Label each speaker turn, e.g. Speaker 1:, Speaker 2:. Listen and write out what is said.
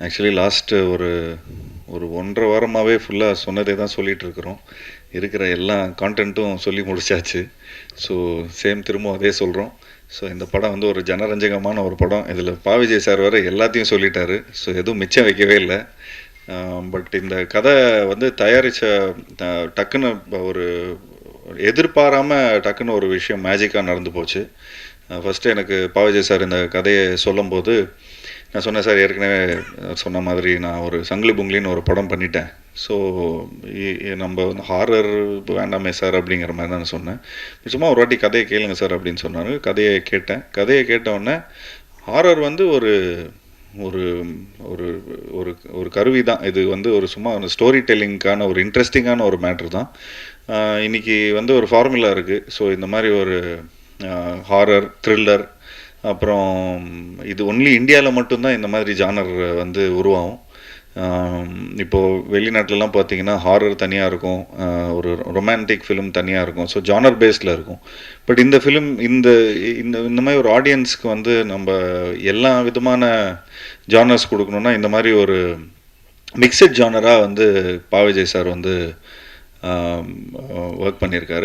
Speaker 1: Actually last ஒரு ஒரு 1.5 வாரமாகவே ஃபுல்லாக சொன்னதே தான் சொல்லிகிட்ருக்குறோம். இருக்கிற எல்லா கான்டென்ட்டும் சொல்லி முடிச்சாச்சு. ஸோ சேம் திரும்பவும் அதே சொல்கிறோம். ஸோ இந்த படம் வந்து ஒரு ஜனரஞ்சகமான ஒரு படம். இதில் விஜய் சார் வேறு எல்லாத்தையும் சொல்லிட்டாரு. ஸோ எதுவும் மிச்சம் வைக்கவே இல்லை. பட் இந்த கதை வந்து தயாரித்த டக்குன்னு ஒரு எதிர்பாராமல் டக்குன்னு ஒரு விஷயம் மேஜிக்காக நடந்து போச்சு. ஃபஸ்ட்டு எனக்கு விஜய் சார் இந்த கதையை சொல்லும்போது நான் சொன்னேன், சார் ஏற்கனவே சொன்ன மாதிரி நான் ஒரு சங்கிலி புங்கிலின்னு ஒரு படம் பண்ணிட்டேன். ஸோ நம்ம வந்து ஹாரர் வேண்டாமே சார் அப்படிங்கிற மாதிரி தான் நான் சொன்னேன். சும்மா ஒரு வாட்டி கதையை கேளுங்க சார் அப்படின்னு சொன்னார். கதையை கேட்டேன். கதையை கேட்டவுடனே ஹாரர் வந்து ஒரு ஒரு ஒரு ஒரு ஒரு கருவி தான். இது வந்து ஒரு சும்மா ஸ்டோரி டெல்லிங்க்கான ஒரு இன்ட்ரெஸ்டிங்கான ஒரு மேட்ரு தான். இன்றைக்கி வந்து ஒரு ஃபார்முலா இருக்குது. ஸோ இந்த மாதிரி ஒரு ஹாரர் த்ரில்லர் அப்புறம் இது ஒன்லி இந்தியாவில் மட்டும்தான் இந்த மாதிரி ஜானர் வந்து உருவாகும். இப்போது வெளிநாட்டிலலாம் பார்த்தீங்கன்னா ஹாரர் தனியாக இருக்கும், ஒரு ரொமான்டிக் ஃபிலிம் தனியாக இருக்கும். ஸோ ஜானர் பேஸில் இருக்கும். பட் இந்த ஃபிலிம் இந்த இந்த இந்த மாதிரி ஒரு ஆடியன்ஸ்க்கு வந்து நம்ம எல்லா விதமான ஜானர்ஸ் கொடுக்கணுன்னா இந்த மாதிரி ஒரு மிக்சட் ஜானராக வந்து விஜய் சார் வந்து ஒர்க் பண்ணியிருக்காரு.